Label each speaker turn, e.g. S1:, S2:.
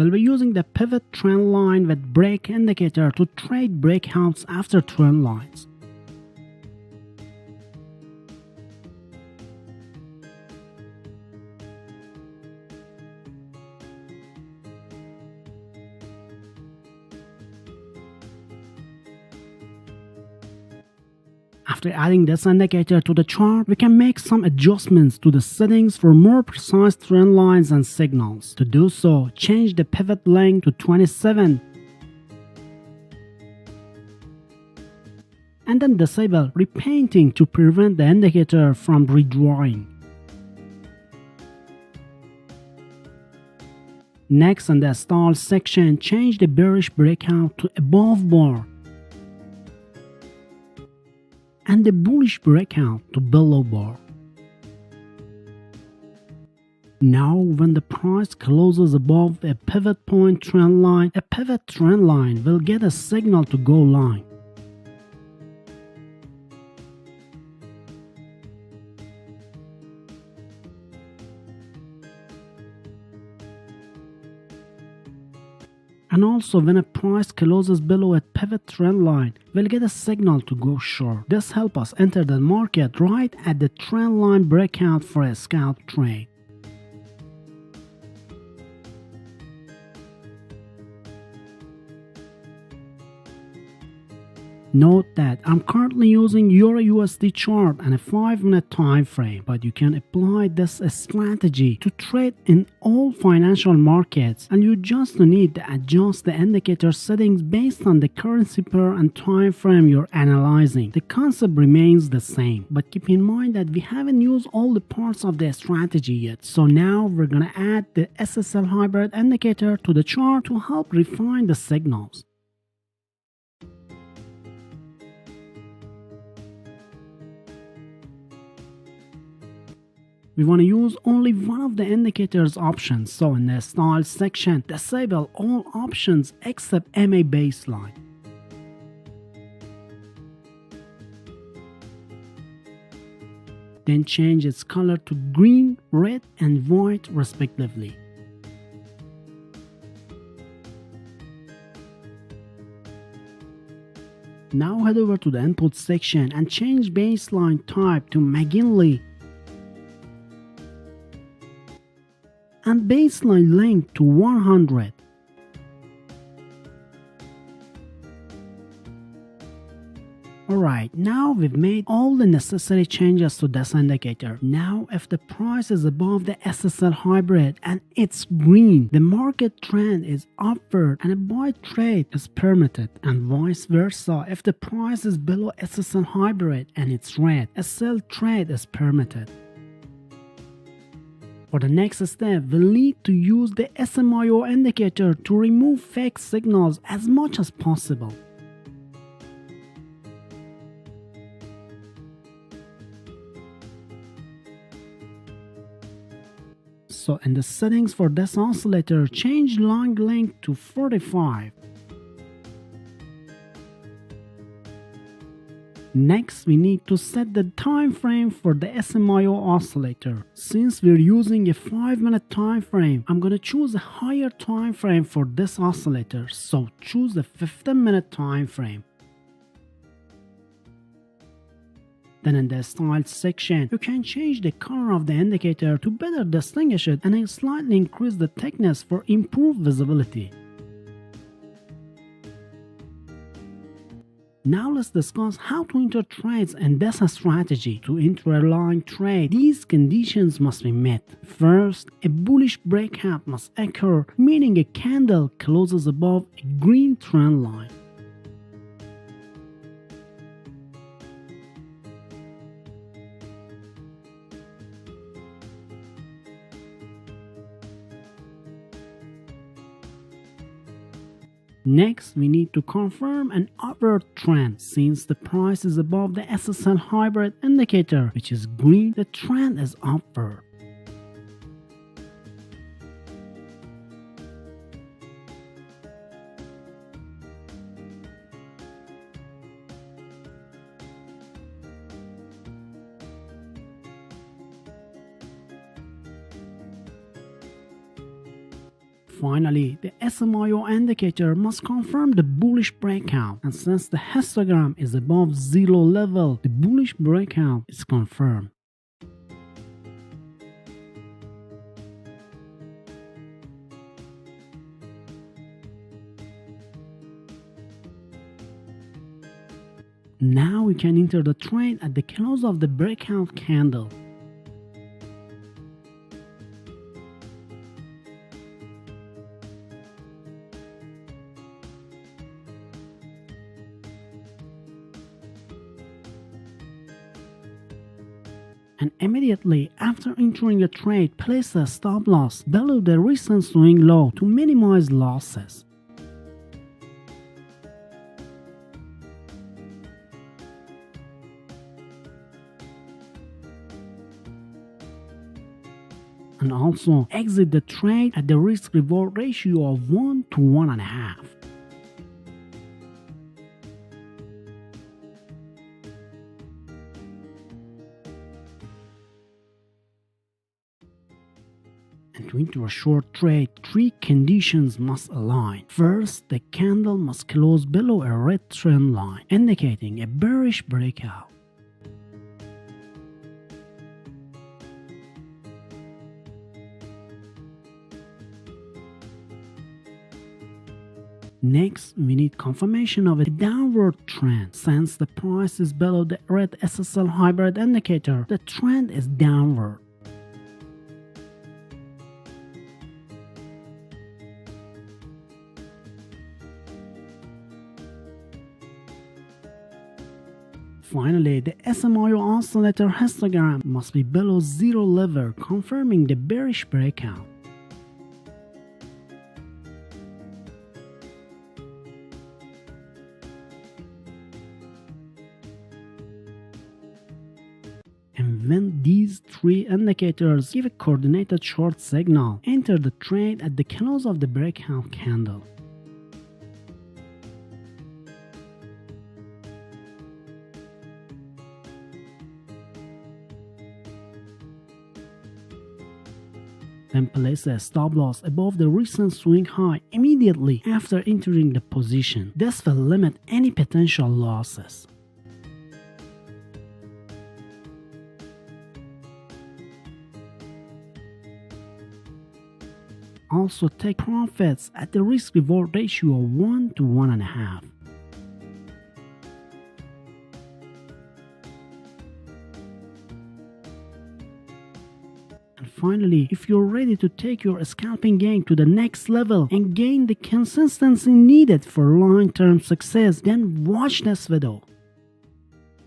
S1: We'll be using the pivot trend line with break indicator to trade breakouts after trend lines. After adding this indicator to the chart, we can make some adjustments to the settings for more precise trend lines and signals. To do so, change the pivot length to 27 and then disable repainting to prevent the indicator from redrawing. Next, in the style section, change the bearish breakout to above bar and the bullish breakout to below bar. Now, when the price closes above a pivot point trend line, a pivot trend line will get a signal to go line. And also, when a price closes below a pivot trend line, we'll get a signal to go short. This helps us enter the market right at the trend line breakout for a scalp trade. Note that I'm currently using EUR/USD chart and a 5-minute time frame, but you can apply this strategy to trade in all financial markets, and you just need to adjust the indicator settings based on the currency pair and time frame you're analyzing. The concept remains the same, but keep in mind that we haven't used all the parts of the strategy yet. So now we're gonna add the SSL hybrid indicator to the chart to help refine the signals. We want to use only one of the indicators options, so in the style section, disable all options except MA baseline. Then change its color to green, red, and white respectively. Now head over to the input section and change baseline type to McGinley and baseline length to 100. Alright, now we've made all the necessary changes to this indicator. Now if the price is above the SSL hybrid and it's green, the market trend is upward and a buy trade is permitted, and vice versa. If the price is below SSL hybrid and it's red, a sell trade is permitted. For the next step, we'll need to use the SMIO indicator to remove fake signals as much as possible. So in the settings for this oscillator, change long length to 45. Next, we need to set the time frame for the SMIO oscillator. Since we're using a 5-minute time frame, I'm gonna choose a higher time frame for this oscillator, so choose the 15-minute time frame. Then in the style section, you can change the color of the indicator to better distinguish it and slightly increase the thickness for improved visibility. Now let's discuss how to enter trades in this strategy. To enter a line trade, these conditions must be met. First, a bullish breakout must occur, meaning a candle closes above a green trend line. Next, we need to confirm an upward trend. Since the price is above the SSL hybrid indicator, which is green, the trend is upward. Finally, the SMIO indicator must confirm the bullish breakout, and since the histogram is above zero level, the bullish breakout is confirmed. Now we can enter the trade at the close of the breakout candle. And immediately after entering the trade, place a stop loss below the recent swing low to minimize losses. And also exit the trade at the risk-reward ratio of 1 to 1.5. And to enter a short trade, three conditions must align. First, the candle must close below a red trend line, indicating a bearish breakout. Next, we need confirmation of a downward trend. Since the price is below the red SSL hybrid indicator, the trend is downward. Finally, the SMIO oscillator histogram must be below zero level, confirming the bearish breakout. And when these three indicators give a coordinated short signal, enter the trade at the close of the breakout candle. Then place a stop loss above the recent swing high immediately after entering the position. This will limit any potential losses. Also take profits at the risk-reward ratio of 1 to 1.5. And finally, if you're ready to take your scalping game to the next level and gain the consistency needed for long-term success, then watch this video.